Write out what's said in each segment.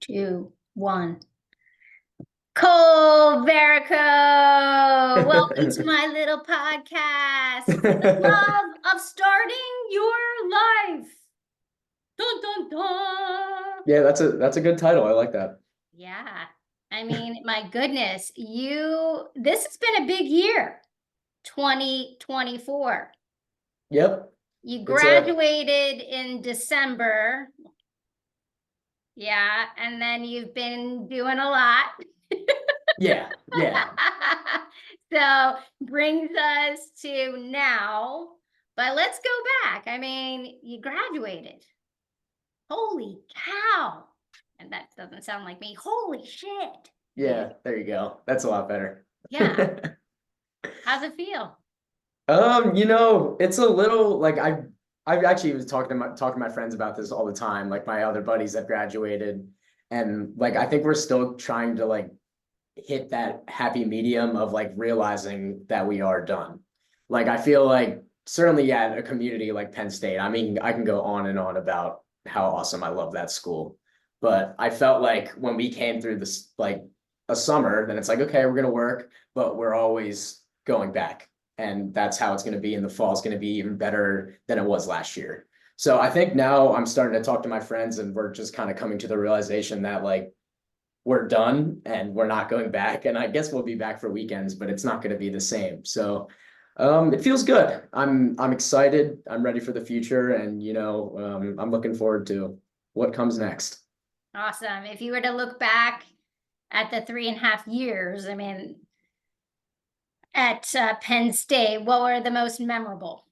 2, 1. Cole Verico, welcome to my little podcast for the love of starting your life. Dun, dun, dun. Yeah, that's a good title. I like that. Yeah, I mean, my goodness, this has been a big year, 2024. Yep. You It's a graduated in December. Yeah, and then you've been doing a lot. yeah. So brings us to now, but let's go back. I mean, you graduated. Holy cow. And that doesn't sound like me. Holy shit. Yeah, there you go. That's a lot better. Yeah. How's it feel? It's a little like I've actually was talking to my friends about this all the time, like my other buddies that graduated, and like I think we're still trying to like hit that happy medium of like realizing that we are done. Like I feel like certainly yeah, a community like Penn State. I mean, I can go on and on about how awesome I love that school. But I felt like when we came through this like a summer, then it's like, okay, we're gonna work, but we're always going back. And that's how it's gonna be in the fall. It's gonna be even better than it was last year. So I think now I'm starting to talk to my friends and we're just kind of coming to the realization that like we're done and we're not going back. And I guess we'll be back for weekends, but it's not going to be the same. So it feels good. I'm excited. I'm ready for the future, and I'm looking forward to what comes next. Awesome. If you were to look back at the 3.5 years, I mean, at Penn State, what were the most memorable?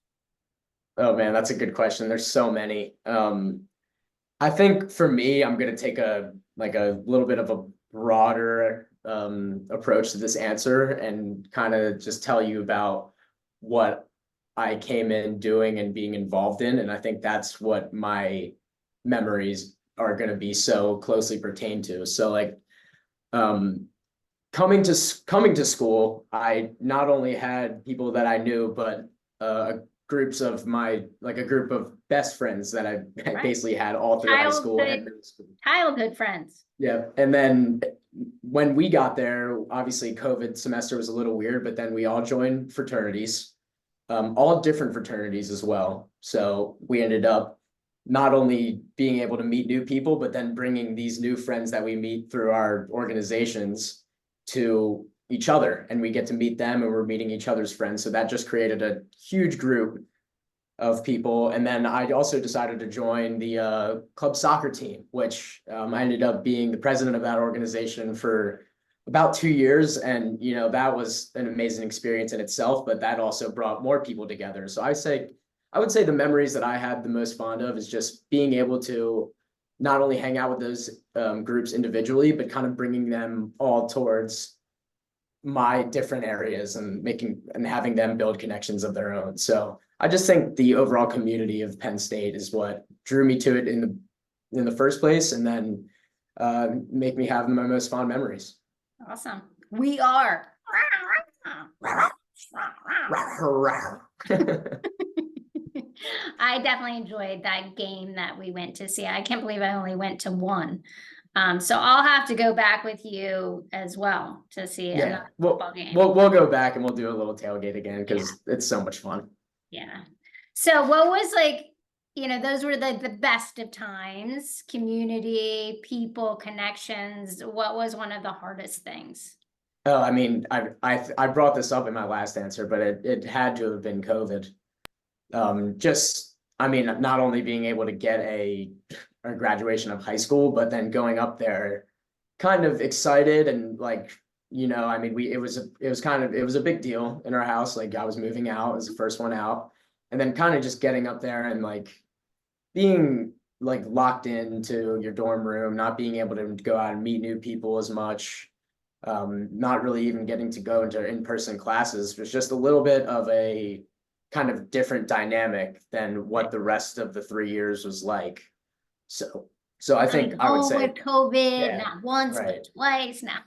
Oh man, that's a good question. There's so many. I think for me, I'm gonna take a little bit of a broader approach to this answer and kind of just tell you about what I came in doing and being involved in. And I think that's what my memories are going to be so closely pertained to. So like um coming to school, I not only had people that I knew, but groups of a group of best friends that I Right. basically had all through high school and middle school. Childhood friends. Yeah. And then when we got there, obviously COVID semester was a little weird, but then we all joined fraternities, all different fraternities as well. So we ended up not only being able to meet new people, but then bringing these new friends that we meet through our organizations to each other, and we get to meet them and we're meeting each other's friends. So that just created a huge group of people. And then I also decided to join the club soccer team, which I ended up being the president of that organization for about 2 years. And, that was an amazing experience in itself, but that also brought more people together. So I would say the memories that I had the most fond of is just being able to not only hang out with those groups individually, but kind of bringing them all towards my different areas and having them build connections of their own. So I just think the overall community of Penn State is what drew me to it in the first place, and then make me have my most fond memories. Awesome. We are. I definitely enjoyed that game that we went to see. I can't believe I only went to one. So I'll have to go back with you as well to see another football game. We'll go back and we'll do a little tailgate again because it's so much fun. Yeah. So what was like, those were the best of times, community, people, connections. What was one of the hardest things? Oh, I mean, I brought this up in my last answer, but it had to have been COVID. I mean, not only being able to get a graduation of high school, but then going up there kind of excited and like, I mean, it was a big deal in our house. Like I was moving out as the first one out, and then kind of just getting up there and like being like locked into your dorm room, not being able to go out and meet new people as much, not really even getting to go into in-person classes was just a little bit of a kind of different dynamic than what the rest of the 3 years was like. So I think I would say with COVID, not once, but twice now.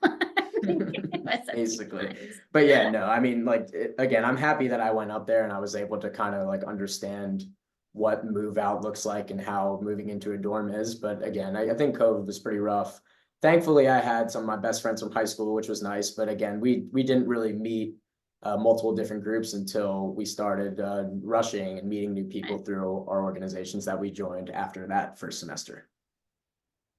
Basically. But yeah, no, I mean, like, again, I'm happy that I went up there and I was able to kind of like understand what move out looks like and how moving into a dorm is. But again, I think COVID was pretty rough. thankfully I had some of my best friends from high school, which was nice. But again, we didn't really meet multiple different groups until we started rushing and meeting new people through our organizations that we joined after that first semester.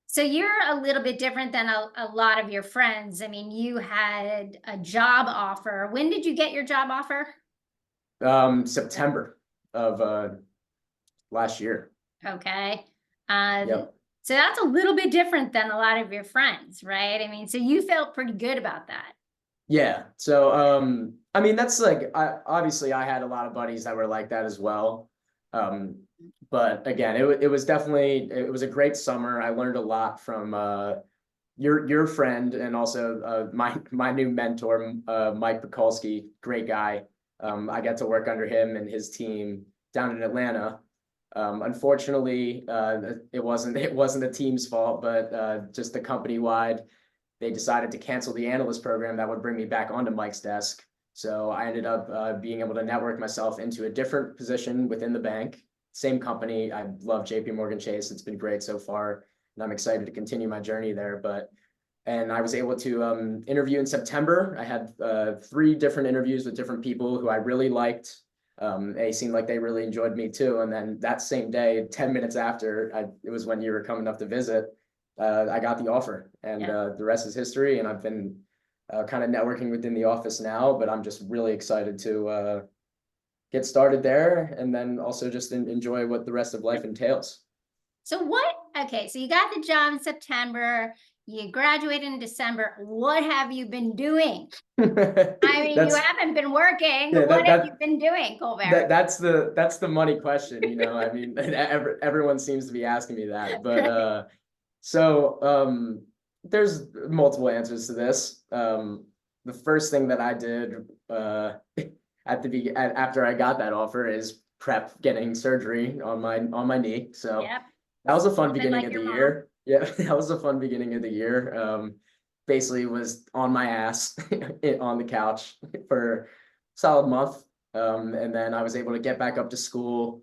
So you're a little bit different than a lot of your friends. I mean, you had a job offer. When did you get your job offer? September of last year. Okay. Yep. So that's a little bit different than a lot of your friends, right? I mean, so you felt pretty good about that. Yeah. So I mean that's like obviously I had a lot of buddies that were like that as well. But again, it was definitely it was a great summer. I learned a lot from your friend and also my new mentor, Mike Pekulski, great guy. I got to work under him and his team down in Atlanta. Unfortunately, it wasn't the team's fault, but just the company wide, they decided to cancel the analyst program that would bring me back onto Mike's desk. So I ended up being able to network myself into a different position within the bank. Same company. I love JP Morgan Chase. It's been great so far, and I'm excited to continue my journey there. And I was able to interview in September. I had 3 different interviews with different people who I really liked. They seemed like they really enjoyed me too. And then that same day, 10 minutes after, it was when you were coming up to visit, I got the offer, and the rest is history. And I've been kind of networking within the office now, but I'm just really excited to get started there, and then also just enjoy what the rest of life entails. So okay, so you got the job in September, you graduated in December. What have you been doing? I mean, you haven't been working. Yeah, what have you been doing, Colbert? That's the money question, you know. I mean, everyone seems to be asking me that, but so there's multiple answers to this. The first thing that I did after I got that offer is prep getting surgery on my knee. So Yep. that was a fun Something beginning like of the your mom. year. Yeah, that was a fun beginning of the year. Basically was on my ass on the couch for a solid month. And then I was able to get back up to school,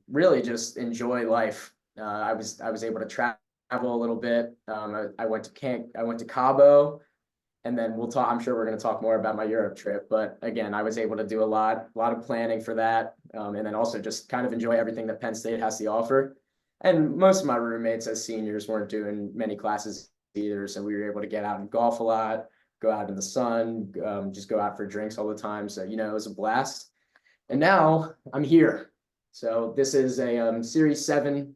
really just enjoy life. I was able to travel a little bit. I went to Cabo, and then I'm sure we're going to talk more about my Europe trip. But again, I was able to do a lot of planning for that. And then also just kind of enjoy everything that Penn State has to offer. And most of my roommates as seniors weren't doing many classes either. So we were able to get out and golf a lot, go out in the sun, just go out for drinks all the time. So, you know, it was a blast. And now I'm here. So this is a Series 7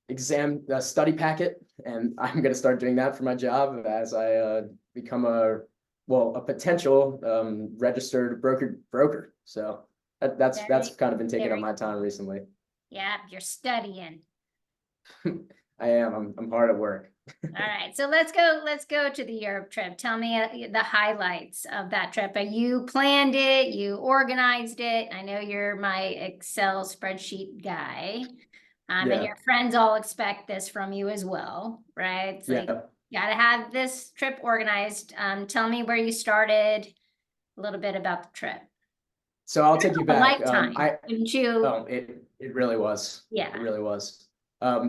exam study packet, and I'm going to start doing that for my job as I become a potential registered broker. So that's kind of been taking up my time recently. Yeah, you're studying. I am. I'm hard at work. All right, so let's go to the Europe trip. Tell me the highlights of that trip. You planned it, you organized it. I know you're my Excel spreadsheet guy. And your friends all expect this from you as well, right? It's like, you gotta have this trip organized. Tell me where you started, a little bit about the trip. So I'll take you back. Lifetime, didn't you? Oh, it really was. Yeah. It really was.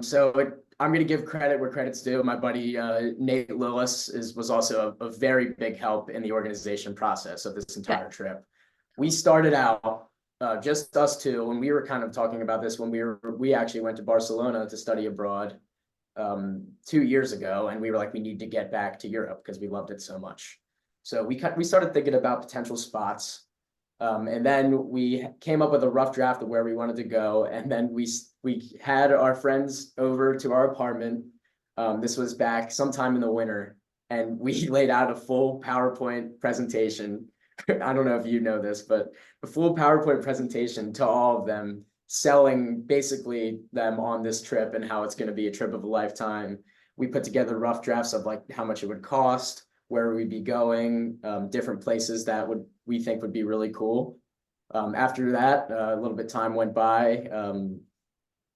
So I'm gonna give credit where credit's due. My buddy Nate Lillis was also a very big help in the organization process of this entire trip. We started out just us two, and we were kind of talking about this when we actually went to Barcelona to study abroad 2 years ago, and we were like, we need to get back to Europe because we loved it so much. So we started thinking about potential spots. And then we came up with a rough draft of where we wanted to go. And then we had our friends over to our apartment. This was back sometime in the winter, and we laid out a full PowerPoint presentation. I don't know if you know this, but a full PowerPoint presentation to all of them, selling basically them on this trip and how it's going to be a trip of a lifetime. We put together rough drafts of like how much it would cost, where we'd be going, different places that we think would be really cool. After that, a little bit time went by,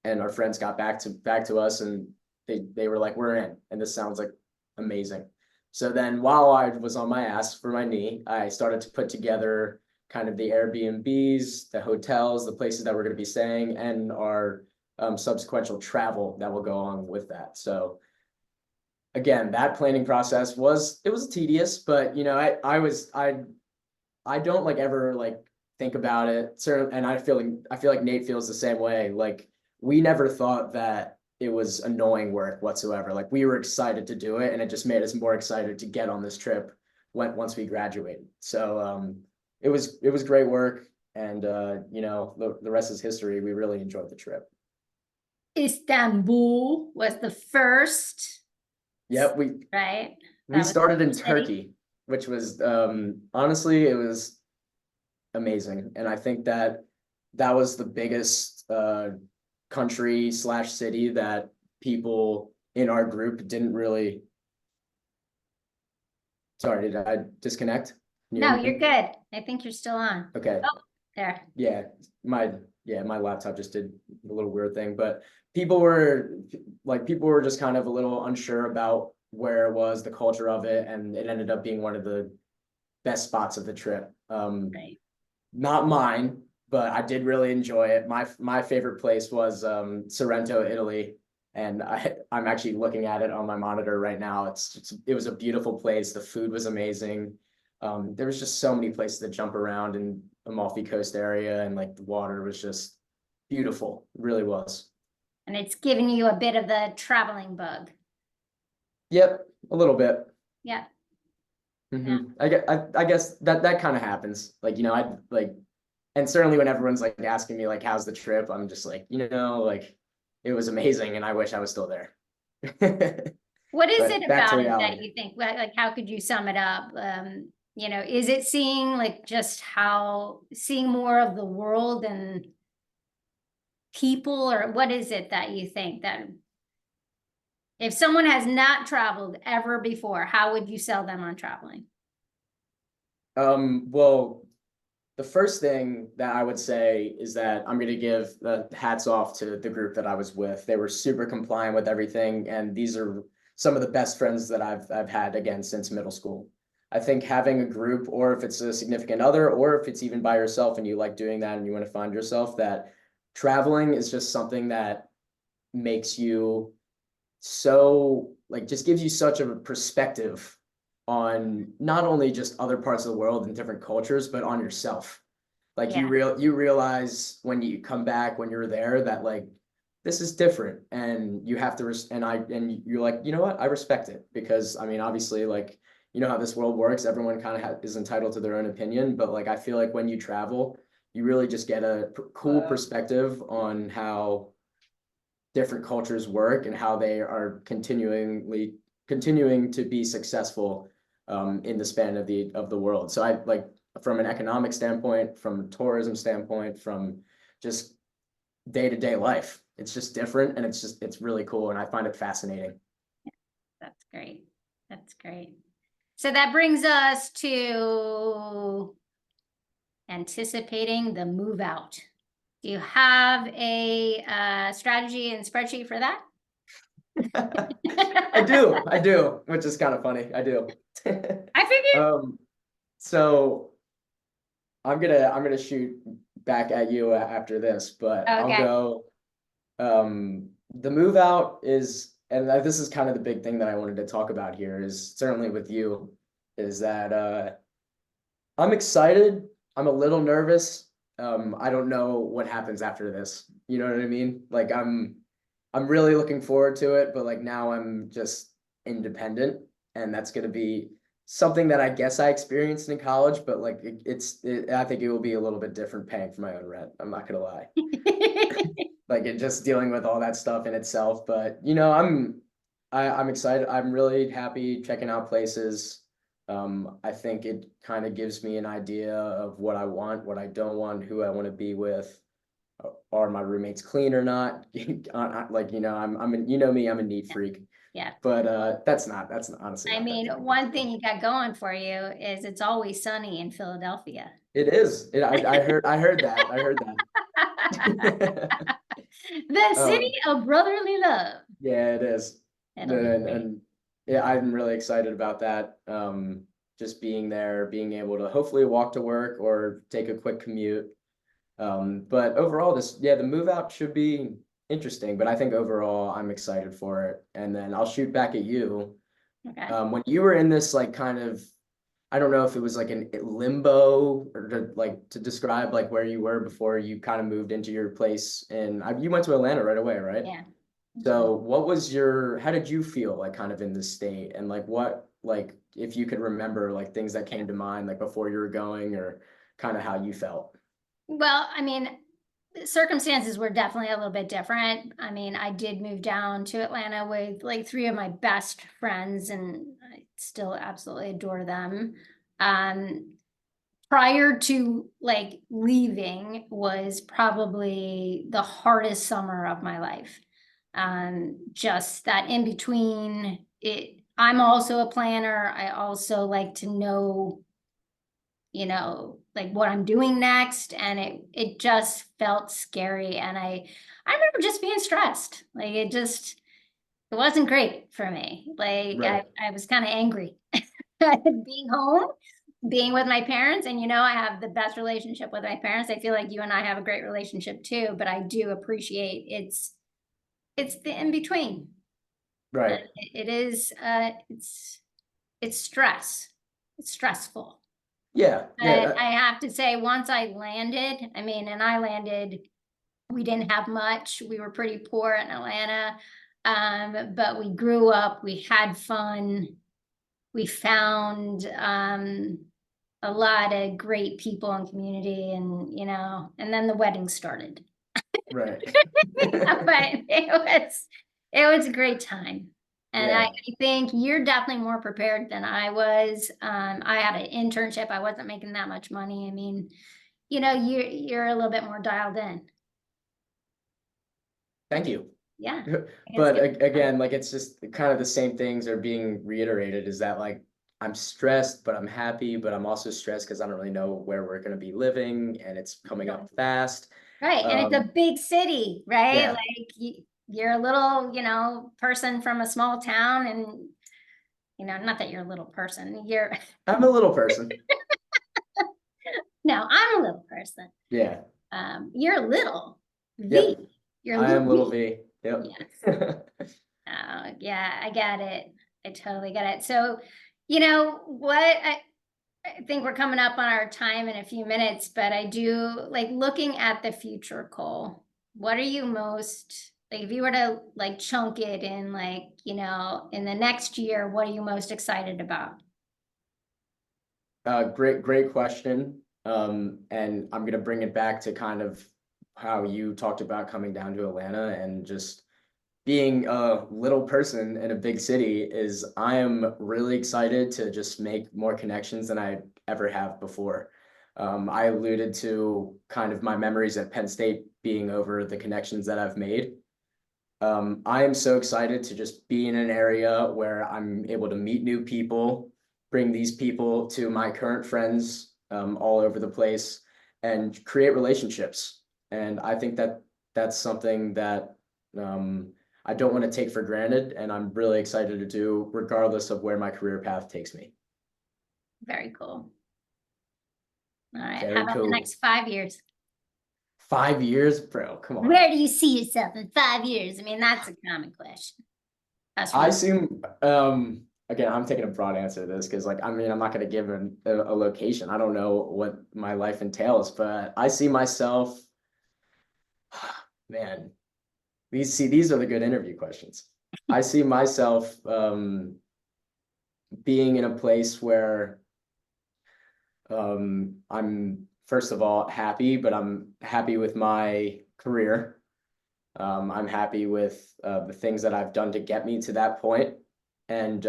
and our friends got back to us, and they were like, we're in, and this sounds like amazing. So then while I was on my ass for my knee, I started to put together kind of the Airbnbs, the hotels, the places that we're going to be staying, and our subsequent travel that will go on with that. So again, that planning process it was tedious, but you know, I don't like ever like think about it. Certainly, and I feel like Nate feels the same way. Like we never thought that it was annoying work whatsoever. Like we were excited to do it, and it just made us more excited to get on this trip once we graduated. So it was great work, and you know, the rest is history. We really enjoyed the trip. Istanbul was the first, Yep, right? we That was started in the city. Turkey, which was honestly it was amazing. And I think that that was the biggest country slash city that people in our group didn't really. Sorry, did I disconnect? Can you No, hear you're me? good. I think you're still on. Okay. Oh, there. Yeah, my laptop just did a little weird thing, but people were just kind of a little unsure about where it was, the culture of it, and it ended up being one of the best spots of the trip. Right. Not mine, but I did really enjoy it. My favorite place was Sorrento, Italy, and I'm actually looking at it on my monitor right now. It was a beautiful place. The food was amazing. There was just so many places to jump around in Amalfi Coast area, and like the water was just beautiful. It really was. And it's giving you a bit of the traveling bug. Yep, a little bit. Yeah. Yeah. I guess that kind of happens. Like, you know, I like, and certainly when everyone's like asking me like, how's the trip? I'm just like, you know, like it was amazing and I wish I was still there. What is it But back to about it that reality. you think, like, how could you sum it up? You know, is it seeing like just seeing more of the world and people, or what is it that you think that if someone has not traveled ever before, how would you sell them on traveling? Well, the first thing that I would say is that I'm going to give the hats off to the group that I was with. They were super compliant with everything, and these are some of the best friends that I've had again since middle school. I think having a group, or if it's a significant other, or if it's even by yourself and you like doing that and you want to find yourself, that traveling is just something that makes you so like just gives you such a perspective on not only just other parts of the world and different cultures, but on yourself. Like Yeah. you realize when you come back when you're there that like this is different and you have to and you're like, you know what, I respect it because I mean obviously like you know how this world works, everyone kind of is entitled to their own opinion, but like I feel like when you travel you really just get a cool perspective on how different cultures work and how they are continuing to be successful in the span of the world. So I like from an economic standpoint, from a tourism standpoint, from just day-to-day life. It's just different and it's really cool and I find it fascinating. That's great. That's great. So that brings us to anticipating the move out. Do you have a strategy and spreadsheet for that? I do, which is kind of funny. I do. I figured. So I'm gonna shoot back at you after this, but I'll Okay. go. The move out is, and this is kind of the big thing that I wanted to talk about here is certainly with you, is that I'm excited. I'm a little nervous. I don't know what happens after this. You know what I mean? Like I'm really looking forward to it, but like now I'm just independent, and that's gonna be something that I guess I experienced in college, but like I think it will be a little bit different paying for my own rent. I'm not gonna lie. Like it just dealing with all that stuff in itself. But you know, I'm excited. I'm really happy checking out places. I think it kind of gives me an idea of what I want, what I don't want, who I want to be with. Are my roommates clean or not? Like, you know, you know me, I'm a neat freak. Yeah. But that's honestly I not that mean, big of a one deal. thing you got going for you is it's always sunny in Philadelphia. It is. I heard that. I heard that. The city Um, of brotherly love. yeah, it is. It'll be great. And yeah, I'm really excited about that. Just being there, being able to hopefully walk to work or take a quick commute. But overall, the move out should be interesting. But I think overall, I'm excited for it. And then I'll shoot back at you. Okay. When you were in this like kind of, I don't know if it was like an limbo or to describe like where you were before you kind of moved into your place, and you went to Atlanta right away, right? Yeah. So how did you feel like kind of in this state, and like if you could remember like things that came to mind like before you were going, or kind of how you felt? Well, I mean, the circumstances were definitely a little bit different. I mean, I did move down to Atlanta with like three of my best friends, and I still absolutely adore them. Um, Prior to like leaving was probably the hardest summer of my life. Just that in between it, I'm also a planner. I also like to know, like what I'm doing next. And it just felt scary. And I remember just being stressed. Like it wasn't great for me. Like Right. I was kind of angry being home, being with my parents. And I have the best relationship with my parents. I feel like you and I have a great relationship too, but I do appreciate it's the in between. Right. It is it's stress. It's stressful. Yeah. But Yeah. I have to say, once I landed, I mean, and I landed, we didn't have much. We were pretty poor in Atlanta. But we grew up, we had fun, we found a lot of great people and community, and then the wedding started. Right. But it was a great time. And I Yeah. think you're definitely more prepared than I was. I had an internship. I wasn't making that much money. I mean, you're a little bit more dialed in. Thank you. Yeah. It's But good. again, like it's just kind of the same things are being reiterated, is that like I'm stressed, but I'm happy, but I'm also stressed because I don't really know where we're going to be living, and it's coming up fast. Right. And it's a big city, right? Yeah, Like you're a little, person from a small town, and, not that you're a little person. I'm a little person. No, I'm a little person. Yeah, You're little V. yep. You're I am little little V. V. Yep. Yes. Yeah, I get it. I totally get it. So, what I think we're coming up on our time in a few minutes, but I do like looking at the future, Cole. What are you most like if you were to like chunk it in like, in the next year, what are you most excited about? Great question. And I'm gonna bring it back to kind of how you talked about coming down to Atlanta and just being a little person in a big city. Is I am really excited to just make more connections than I ever have before. I alluded to kind of my memories at Penn State being over the connections that I've made. I am so excited to just be in an area where I'm able to meet new people, bring these people to my current friends all over the place, and create relationships. And I think that that's something that I don't want to take for granted, and I'm really excited to do, regardless of where my career path takes me. Very cool. All right. How Very about the cool. next 5 years? 5 years, bro, come on. Where do you see yourself in 5 years? I mean, that's a common question. That's I really assume, again, I'm taking a broad answer to this because, like, I mean, I'm not going to give a location. I don't know what my life entails, but I see myself, man, these are the good interview questions. I see myself being in a place where I'm first of all happy, but I'm happy with my career. I'm happy with the things that I've done to get me to that point, and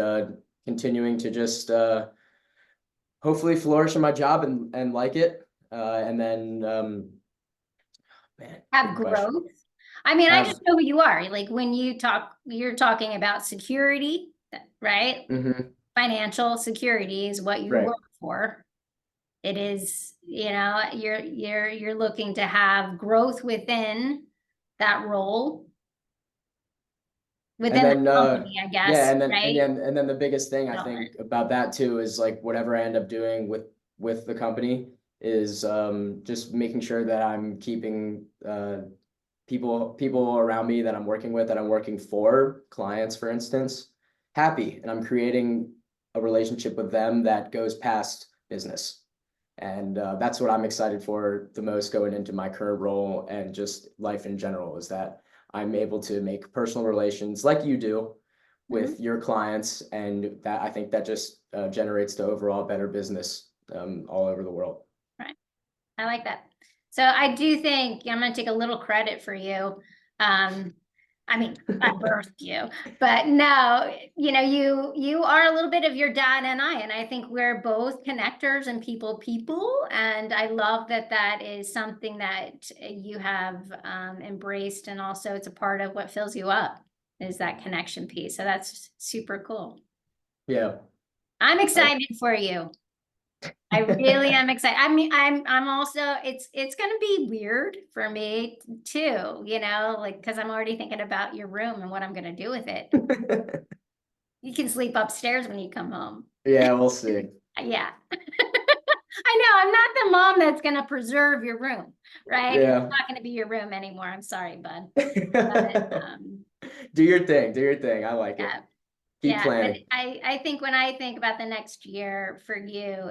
continuing to just hopefully flourish in my job and like it. And then, man, have good question. growth. I mean, I Have just know who you are. Like when you talk, you're talking about security, right? mhm, Financial security is what you right. work for. It is, you're looking to have growth within that role, And within the then company, I yeah, guess, and then and right? then and then the biggest thing I Development. think about that too is like whatever I end up doing with the company is just making sure that I'm keeping people around me that I'm working with, that I'm working for, clients, for instance, happy, and I'm creating a relationship with them that goes past business. And that's what I'm excited for the most going into my current role and just life in general, is that I'm able to make personal relations like you do with your clients, and that I think that just generates the overall better business all over the world. Right. I like that. So I do think I'm going to take a little credit for you. I mean, I birthed you, but no, you know, you are a little bit of your dad and I think we're both connectors and people. And I love that that is something that you have embraced. And also it's a part of what fills you up, is that connection piece. So that's super cool. Yeah. I'm excited for you. I really am excited. I mean, I'm also, it's gonna be weird for me too, you know, like, cause I'm already thinking about your room and what I'm gonna do with it. You can sleep upstairs when you come home. Yeah, we'll see. Yeah. I know, I'm not the mom that's gonna preserve your room, right? It's Yeah. not gonna be your room anymore. I'm sorry, bud. But, Do your thing. Do your thing. I like it. yeah. Keep Yeah, but planning. I think when I think about the next year for you,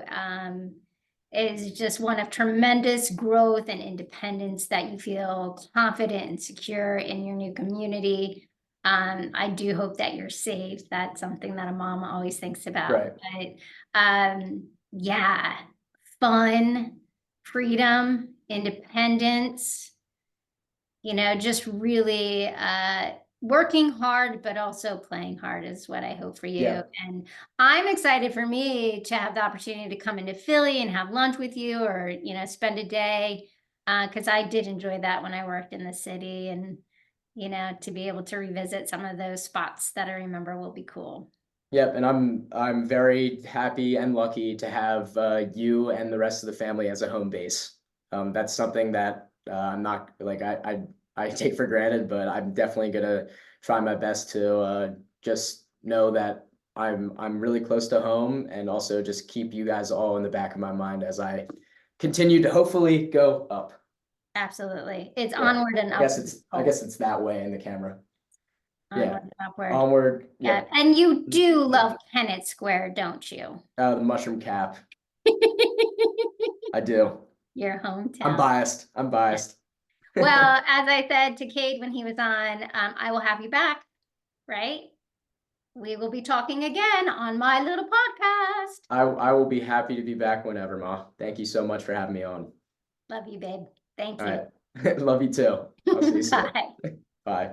is just one of tremendous growth and independence, that you feel confident and secure in your new community. I do hope that you're safe. That's something that a mom always thinks about. Right. But yeah, fun, freedom, independence, you know, just really working hard, but also playing hard is what I hope for you. Yeah. And I'm excited for me to have the opportunity to come into Philly and have lunch with you, or, you know, spend a day. Because I did enjoy that when I worked in the city, and, you know, to be able to revisit some of those spots that I remember will be cool. Yep, and I'm very happy and lucky to have you and the rest of the family as a home base. That's something that I'm not like I take for granted, but I'm definitely gonna try my best to just know that I'm really close to home, and also just keep you guys all in the back of my mind as I continue to hopefully go up. Absolutely. It's Yeah. onward and I guess upward. it's that way in the camera. Yeah. Onward and upward. Onward. Yeah. Yep. And you do love Kennett Square, don't you? The mushroom cap. I do. Your hometown. I'm biased. I'm biased. Well, as I said to Cade when he was on, I will have you back, right? We will be talking again on my little podcast. I will be happy to be back whenever, Ma. Thank you so much for having me on. Love you, babe. Thank All you. right. Love you too. I'll see you soon. Bye. Bye.